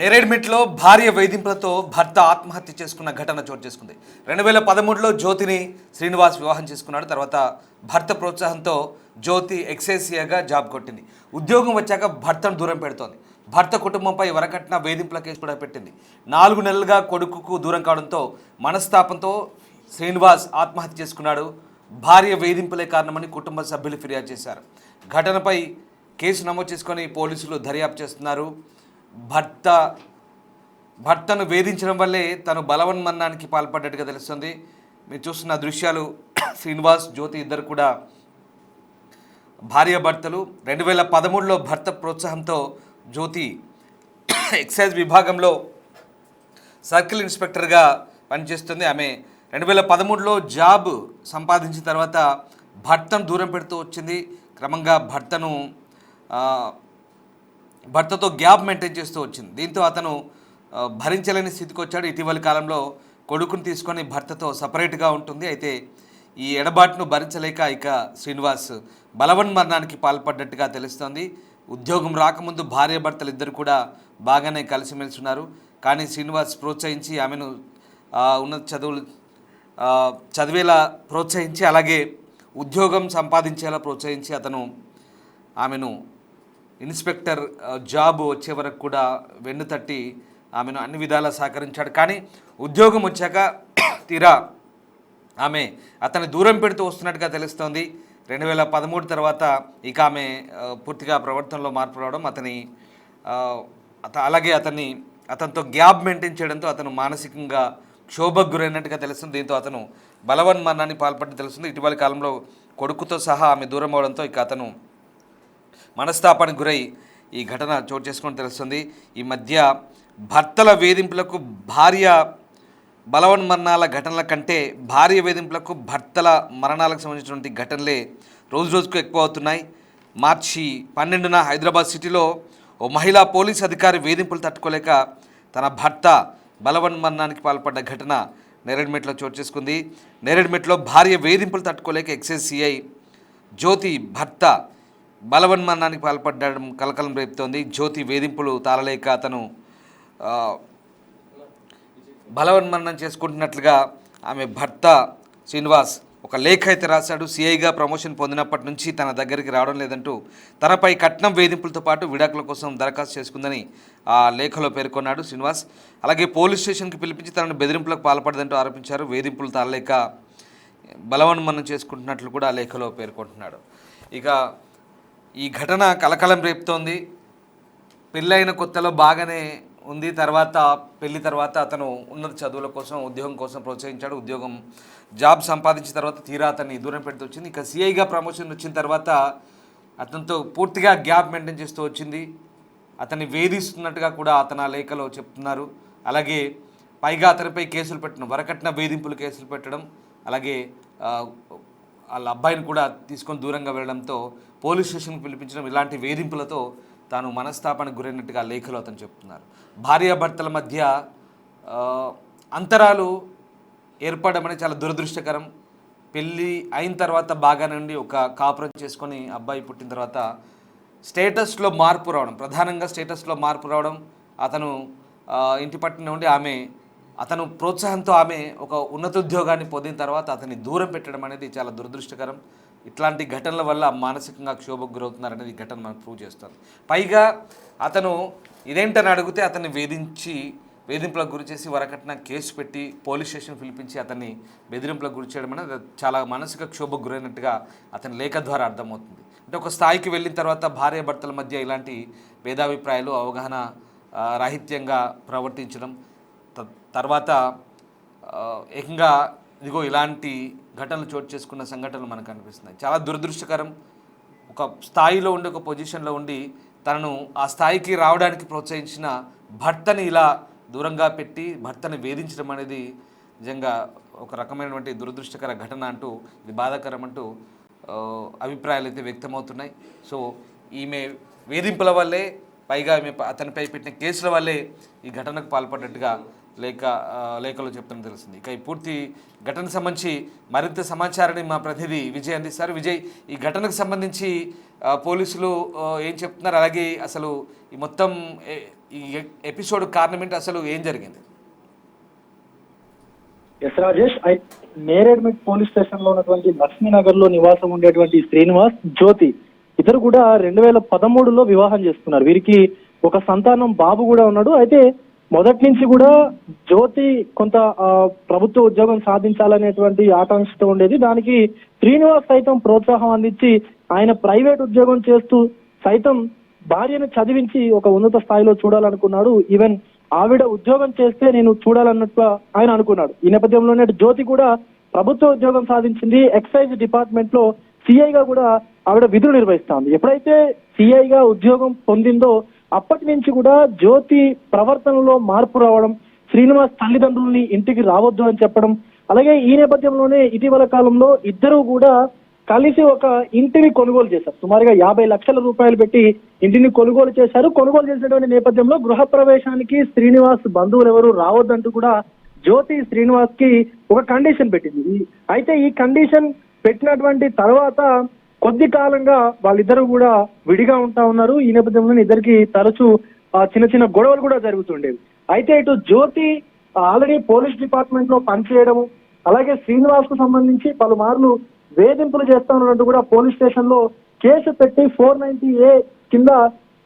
నేరేడ్మిట్లో భార్య వేధింపులతో భర్త ఆత్మహత్య చేసుకున్న ఘటన చోటు చేసుకుంది. 2013లో జ్యోతిని శ్రీనివాస్ వివాహం చేసుకున్నాడు. తర్వాత భర్త ప్రోత్సాహంతో జ్యోతి ఎక్సైసియాగా జాబ్ కొట్టింది. ఉద్యోగం వచ్చాక భర్తను దూరం పెడుతోంది. భర్త కుటుంబంపై వరకట్న వేధింపుల కేసు కూడా పెట్టింది. 4 నెలలుగా కొడుకుకు దూరం కావడంతో మనస్తాపంతో శ్రీనివాస్ ఆత్మహత్య చేసుకున్నాడు. భార్య వేధింపులే కారణమని కుటుంబ సభ్యులు ఫిర్యాదు చేశారు. ఘటనపై కేసు నమోదు చేసుకొని పోలీసులు దర్యాప్తు చేస్తున్నారు. భర్తను వేధించడం వల్లే తను బలవన్మరణానికి పాల్పడ్డట్టుగా తెలుస్తుంది. మీరు చూస్తున్న దృశ్యాలు శ్రీనివాస్ జ్యోతి ఇద్దరు కూడా భార్యాభర్తలు. 2013లో భర్త ప్రోత్సాహంతో జ్యోతి ఎక్సైజ్ విభాగంలో సర్కిల్ ఇన్స్పెక్టర్గా పనిచేస్తుంది. ఆమె 2013లో జాబ్ సంపాదించిన తర్వాత భర్తను దూరం పెడుతూ వచ్చింది. క్రమంగా భర్తతో గ్యాప్ మెయింటైన్ చేస్తూ వచ్చింది. దీంతో అతను భరించలేని స్థితికి వచ్చాడు. ఇటీవలి కాలంలో కొడుకుని తీసుకొని భర్తతో సపరేట్గా ఉంటుంది. అయితే ఈ ఎడబాటును భరించలేక ఇక శ్రీనివాస్ బలవన్మరణానికి పాల్పడ్డట్టుగా తెలుస్తోంది. ఉద్యోగం రాకముందు భార్యాభర్తలు ఇద్దరు కూడా బాగానే కలిసిమెలిసి ఉన్నారు. కానీ శ్రీనివాస్ ప్రోత్సహించి ఆమెను ఉన్నత చదువులు చదివేలా ప్రోత్సహించి, అలాగే ఉద్యోగం సంపాదించేలా ప్రోత్సహించి అతను ఆమెను ఇన్స్పెక్టర్ జాబ్ వచ్చే వరకు కూడా వెన్నుతట్టి ఆమెను అన్ని విధాలా సహకరించాడు. కానీ ఉద్యోగం వచ్చాక తీరా ఆమె అతన్ని దూరం పెడుతూ వస్తున్నట్టుగా తెలుస్తోంది. 2013 తర్వాత ఇక ఆమె పూర్తిగా ప్రవర్తనలో మార్పు రావడం, అలాగే అతనితో గ్యాప్ మెయింటైన్ చేయడంతో అతను మానసికంగా క్షోభకు గురైనట్టుగా తెలుస్తుంది. దీంతో అతను బలవన్మరణానికి పాల్పడి తెలుస్తుంది. ఇటీవలి కాలంలో కొడుకుతో సహా ఆమె దూరం అవడంతో ఇక అతను మనస్తాపానికి గురై ఈ ఘటన చోటు చేసుకొని తెలుస్తుంది. ఈ మధ్య భర్తల వేధింపులకు భార్య బలవన్మరణాల ఘటనల కంటే భార్య వేధింపులకు భర్తల మరణాలకు సంబంధించినటువంటి ఘటనలే రోజుకు ఎక్కువ అవుతున్నాయి. మార్చి 12న హైదరాబాద్ సిటీలో ఓ మహిళా పోలీస్ అధికారి వేధింపులు తట్టుకోలేక తన భర్త బలవన్మరణానికి పాల్పడ్డ ఘటన నేరేడ్మెట్లో చోటు చేసుకుంది. నేరేడ్మెట్లో భార్య వేధింపులు తట్టుకోలేక ఎక్సైజ్ సిఐ జ్యోతి భర్త బలవన్మరణానికి పాల్పడడం కలకలం రేపుతోంది. జ్యోతి వేధింపులు తాళలేక అతను బలవన్మరణం చేసుకుంటున్నట్లుగా ఆమె భర్త శ్రీనివాస్ ఒక లేఖ అయితే రాశాడు. సిఐగా ప్రమోషన్ పొందినప్పటి నుంచి తన దగ్గరికి రావడం లేదంటూ తనపై కట్నం వేధింపులతో పాటు విడాకుల కోసం దరఖాస్తు చేసుకుందని ఆ లేఖలో పేర్కొన్నాడు శ్రీనివాస్. అలాగే పోలీస్ స్టేషన్కి పిలిపించి తనను బెదిరింపులకు పాల్పడదంటూ ఆరోపించారు. వేధింపులు తాళలేక బలవన్మరణం చేసుకుంటున్నట్లు కూడా ఆ లేఖలో పేర్కొంటున్నాడు. ఇక ఈ ఘటన కలకలం రేపుతోంది. పెళ్ళైన కొత్తలో బాగానే ఉంది. పెళ్లి తర్వాత అతను ఉన్నత చదువుల కోసం, ఉద్యోగం కోసం ప్రోత్సహించాడు. జాబ్ సంపాదించిన తర్వాత తీరా అతన్ని దూరం పెడుతూ వచ్చింది. ఇక సిఐగా ప్రమోషన్ వచ్చిన తర్వాత అతనితో పూర్తిగా గ్యాప్ మెయింటైన్ చేస్తూ వచ్చింది. అతన్ని వేధిస్తున్నట్టుగా కూడా అతను ఆ లేఖలో చెప్తున్నారు. అలాగే పైగా అతనిపై కేసులు పెట్టడం, వరకట్న వేధింపులు కేసులు పెట్టడం, అలాగే వాళ్ళ అబ్బాయిని కూడా తీసుకొని దూరంగా వెళ్ళడంతో పోలీస్ స్టేషన్కి పిలిపించడం, ఇలాంటి వేధింపులతో తాను మనస్తాపానికి గురైనట్టుగా లేఖలో అతను చెప్తున్నారు. భార్యాభర్తల మధ్య అంతరాలు ఏర్పడమని చాలా దురదృష్టకరం. పెళ్ళి అయిన తర్వాత బాగా నుండి ఒక కాపురం చేసుకొని అబ్బాయి పుట్టిన తర్వాత స్టేటస్లో మార్పు రావడం, ప్రధానంగా స్టేటస్లో మార్పు రావడం, అతను ఇంటి పట్టున ఉండి అతను ప్రోత్సాహంతో ఆమె ఒక ఉన్నతోద్యోగాన్ని పొందిన తర్వాత అతన్ని దూరం పెట్టడం అనేది చాలా దురదృష్టకరం. ఇట్లాంటి ఘటనల వల్ల మానసికంగా క్షోభకు గురవుతున్నారనేది ఈ ఘటన మనకు ప్రూవ్ చేస్తుంది. పైగా అతను ఇదేంటని అడిగితే అతన్ని వేధింపులకు గురి చేసి వరకట్న కేసు పెట్టి పోలీస్ స్టేషన్ పిలిపించి అతన్ని బెదిరింపులకు గురి చేయడం అనేది చాలా మానసిక క్షోభకు గురైనట్టుగా అతని లేఖ ద్వారా అర్థమవుతుంది. అంటే ఒక స్థాయికి వెళ్ళిన తర్వాత భార్యాభర్తల మధ్య ఇలాంటి భేదాభిప్రాయాలు, అవగాహన రాహిత్యంగా ప్రవర్తించడం, తర్వాత ఏకంగా ఇదిగో ఇలాంటి ఘటనలు చోటు చేసుకున్న సంఘటనలు మనకు అనిపిస్తున్నాయి. చాలా దురదృష్టకరం. ఒక స్థాయిలో ఉండి, ఒక పొజిషన్లో ఉండి తనను ఆ స్థాయికి రావడానికి ప్రోత్సహించిన భర్తని ఇలా దూరంగా పెట్టి భర్తని వేధించడం అనేది నిజంగా ఒక రకమైనటువంటి దురదృష్టకర ఘటన అంటూ, ఇది బాధాకరం అంటూ అభిప్రాయాలు అయితే వ్యక్తమవుతున్నాయి. సో ఈమె వేధింపుల వల్లే, పైగా అతనిపై పెట్టిన కేసుల వల్లే ఈ ఘటనకు పాల్పడ్డట్టుగా లేఖలో చెప్తున్న తెలిసింది. ఇక ఈ పూర్తి ఘటనకు సంబంధించి మరింత సమాచారాన్ని మా ప్రతినిధి విజయ్ అందిస్తారు. విజయ్, ఈ ఘటనకు సంబంధించి పోలీసులు ఏం చెప్తున్నారు, అలాగే అసలు ఈ మొత్తం ఈ ఎపిసోడ్ కారణం ఏంటి, అసలు ఏం జరిగింది? Yes Rajesh, Neredmet police station లో ఉన్నటువంటి లక్ష్మీనగర్ లో నివాసం ఉండేటువంటి శ్రీనివాస్, జ్యోతి ఇద్దరు కూడా 2013లో వివాహం చేసుకున్నారు. వీరికి ఒక సంతానం బాబు కూడా ఉన్నాడు. అయితే మొదటి నుంచి కూడా జ్యోతి కొంత ప్రభుత్వ ఉద్యోగం సాధించాలనేటువంటి ఆకాంక్షతో ఉండేది. దానికి శ్రీనివాస్ సైతం ప్రోత్సాహం అందించి ఆయన ప్రైవేట్ ఉద్యోగం చేస్తూ సైతం భార్యను చదివించి ఒక ఉన్నత స్థాయిలో చూడాలనుకున్నాడు. ఈవెన్ ఆవిడ ఉద్యోగం చేస్తే నేను చూడాలన్నట్టుగా ఆయన అనుకున్నాడు. ఈ నేపథ్యంలోనే జ్యోతి కూడా ప్రభుత్వ ఉద్యోగం సాధించింది. ఎక్సైజ్ డిపార్ట్మెంట్ లో సిఐగా కూడా ఆవిడ విధులు నిర్వహిస్తోంది. ఎప్పుడైతే సిఐగా ఉద్యోగం పొందిందో అప్పటి నుంచి కూడా జ్యోతి ప్రవర్తనలో మార్పు రావడం, శ్రీనివాస్ తల్లిదండ్రుల్ని ఇంటికి రావద్దు అని చెప్పడం, అలాగే ఈ నేపథ్యంలోనే ఇటీవల కాలంలో ఇద్దరు కూడా కలిసి ఒక ఇంటిని కొనుగోలు చేశారు. సుమారుగా 50 లక్షల రూపాయలు పెట్టి ఇంటిని కొనుగోలు చేశారు. కొనుగోలు చేసినటువంటి నేపథ్యంలో గృహ ప్రవేశానికి శ్రీనివాస్ బంధువులు ఎవరు రావద్దంటూ కూడా జ్యోతి శ్రీనివాస్ కి ఒక కండిషన్ పెట్టింది. అయితే ఈ కండిషన్ పెట్టినటువంటి తర్వాత కొద్ది కాలంగా వాళ్ళిద్దరూ కూడా విడిగా ఉంటా ఉన్నారు. ఈ నేపథ్యంలో ఇద్దరికి తరచూ చిన్న చిన్న గొడవలు కూడా జరుగుతుండేవి. అయితే ఇటు జ్యోతి ఆల్రెడీ పోలీస్ డిపార్ట్మెంట్ లో పనిచేయడము, అలాగే శ్రీనివాస్ కు సంబంధించి పలుమార్లు వేధింపులు చేస్తా ఉన్నట్టు కూడా పోలీస్ స్టేషన్ లో కేసు పెట్టి 490A కింద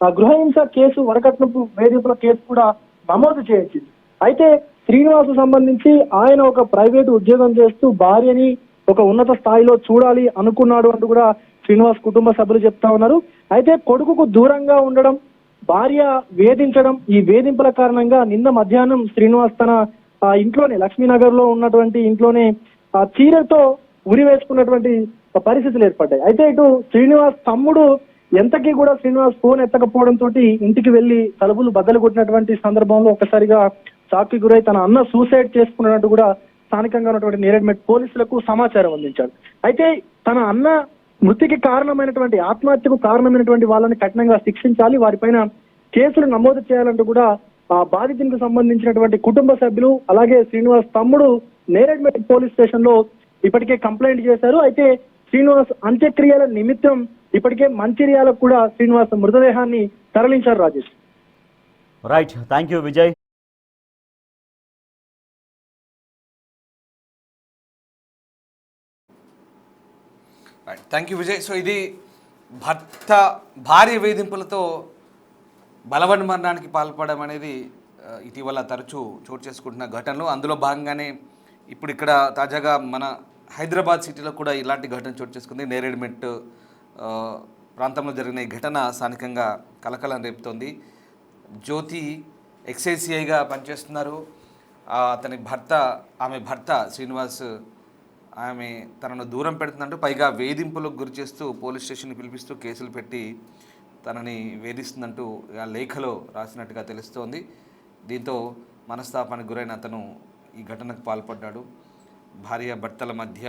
గృహహింస కేసు, వరకట్నపు వేధింపుల కేసు కూడా నమోదు చేయించింది. అయితే శ్రీనివాస్ సంబంధించి ఆయన ఒక ప్రైవేటు ఉద్యోగం చేస్తూ భార్యని ఒక ఉన్నత స్థాయిలో చూడాలి అనుకున్నాడు అంటూ కూడా శ్రీనివాస్ కుటుంబ సభ్యులు చెప్తా ఉన్నారు. అయితే కొడుకుకు దూరంగా ఉండడం, భార్య వేధించడం, ఈ వేధింపుల కారణంగా నిన్న మధ్యాహ్నం శ్రీనివాస్ తన ఇంట్లోనే లక్ష్మీనగర్ లో ఉన్నటువంటి ఇంట్లోనే చీరతో ఉరి వేసుకున్నటువంటి పరిస్థితులు ఏర్పడ్డాయి. అయితే ఇటు శ్రీనివాస్ తమ్ముడు ఎంతకీ కూడా శ్రీనివాస్ ఫోన్ ఎత్తకపోవడంతో ఇంటికి వెళ్లి తలుపులు బద్దలు కొట్టినటువంటి సందర్భంలో ఒక్కసారిగా షాక్ కి గురై తన అన్న సూసైడ్ చేసుకున్నట్టు కూడా స్థానికంగా ఉన్నటువంటి నేరేడ్మెట్ పోలీసులకు సమాచారం అందించాడు. అయితే తన అన్న మృతికి కారణమైనటువంటి, ఆత్మహత్యకు కారణమైనటువంటి వాళ్ళని కఠినంగా శిక్షించాలి, వారిపైన కేసులు నమోదు చేయాలంటూ కూడా ఆ బాధితునికి సంబంధించినటువంటి కుటుంబ సభ్యులు అలాగే శ్రీనివాస్ తమ్ముడు నేరేడ్మెట్ పోలీస్ స్టేషన్ లో ఇప్పటికే కంప్లైంట్ చేశారు. అయితే శ్రీనివాస్ అంత్యక్రియల నిమిత్తం ఇప్పటికే మంచిర్యాలకు కూడా శ్రీనివాస్ మృతదేహాన్ని తరలించారు. Rajesh. Right, thank you Vijay. Thank you Vijay. So ఇది భార్య వేధింపులతో బలవన్మరణానికి పాల్పడడం అనేది ఇటీవల తరచూ చోటు చేసుకుంటున్న ఘటనలు. అందులో భాగంగానే ఇప్పుడు ఇక్కడ తాజాగా మన హైదరాబాద్ సిటీలో కూడా ఇలాంటి ఘటన చోటు చేసుకుంది. నేరేడ్మెట్ ప్రాంతంలో జరిగిన ఈ ఘటన స్థానికంగా కలకలం రేపుతోంది. జ్యోతి ఎక్సైజ్ పనిచేస్తున్నారు. ఆమె భర్త శ్రీనివాస్ ఆమె తనను దూరం పెడుతుందంటూ, పైగా వేధింపులకు గురి చేస్తూ పోలీస్ స్టేషన్కి పిలిపిస్తూ కేసులు పెట్టి తనని వేధిస్తుందంటూ ఆ లేఖలో రాసినట్టుగా తెలుస్తోంది. దీంతో మనస్తాపానికి గురైన అతను ఈ ఘటనకు పాల్పడ్డాడు. భార్య భర్తల మధ్య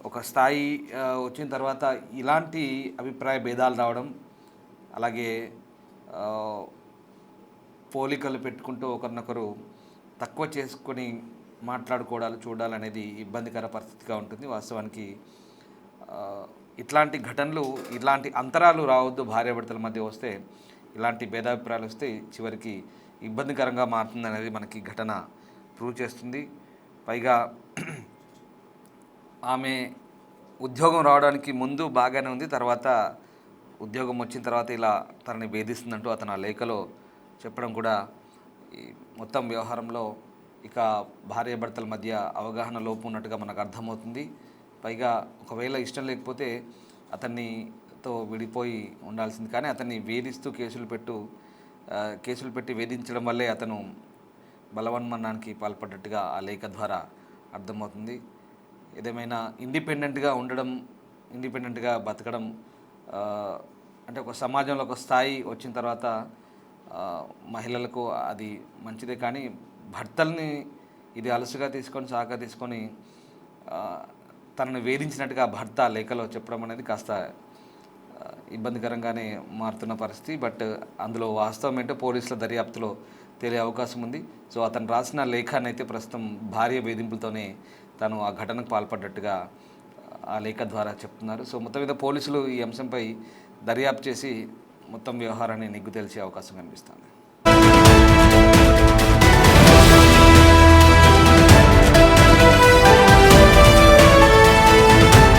ఒక స్థాయి వచ్చిన తర్వాత ఇలాంటి అభిప్రాయ భేదాలు రావడం, అలాగే పోలికలు పెట్టుకుంటూ ఒకరినొకరు తక్కువ చేసుకొని మాట్లాడుకోవడాలు చూడాలనేది ఇబ్బందికర పరిస్థితిగా ఉంటుంది. వాస్తవానికి ఇట్లాంటి ఘటనలు, ఇలాంటి అంతరాలు రావద్దు. భార్యాభర్తల మధ్య వస్తే ఇలాంటి భేదాభిప్రాయాలు వస్తే చివరికి ఇబ్బందికరంగా మారుతుంది అనేది మనకి ఘటన ప్రూవ్ చేస్తుంది. పైగా ఆమె ఉద్యోగం రావడానికి ముందు బాగానే ఉంది, తర్వాత ఉద్యోగం వచ్చిన తర్వాత ఇలా తనని వేధిస్తుందంటూ అతను ఆ లేఖలో చెప్పడం కూడా ఈ మొత్తం వ్యవహారంలో ఇక భార్యాభర్తల మధ్య అవగాహన లోపం ఉన్నట్టుగా మనకు అర్థమవుతుంది. పైగా ఒకవేళ ఇష్టం లేకపోతే అతన్నితో విడిపోయి ఉండాల్సింది, కానీ అతన్ని వేధిస్తూ కేసులు పెట్టి వేధించడం వల్లే అతను బలవన్మరణానికి పాల్పడ్డట్టుగా ఆ లేఖ ద్వారా అర్థమవుతుంది. ఏదేమైనా ఇండిపెండెంట్గా బతకడం అంటే ఒక సమాజంలో ఒక స్థాయి వచ్చిన తర్వాత మహిళలకు అది మంచిదే, కానీ భర్తల్ని ఇది అలసుగా తీసుకొని సాగా తీసుకొని తనను వేధించినట్టుగా భర్త లేఖలో చెప్పడం అనేది కాస్త ఇబ్బందికరంగానే మారుతున్న పరిస్థితి. బట్ అందులో వాస్తవం ఏంటో పోలీసుల దర్యాప్తులో తెలియ అవకాశం ఉంది. సో అతను రాసిన లేఖాన్ని అయితే ప్రస్తుతం భార్య వేధింపులతోనే తను ఆ ఘటనకు పాల్పడ్డట్టుగా ఆ లేఖ ద్వారా చెప్తున్నారు. సో మొత్తం మీద పోలీసులు ఈ అంశంపై దర్యాప్తు చేసి మొత్తం వ్యవహారాన్ని నిగ్గు తెలిసే అవకాశం కనిపిస్తుంది.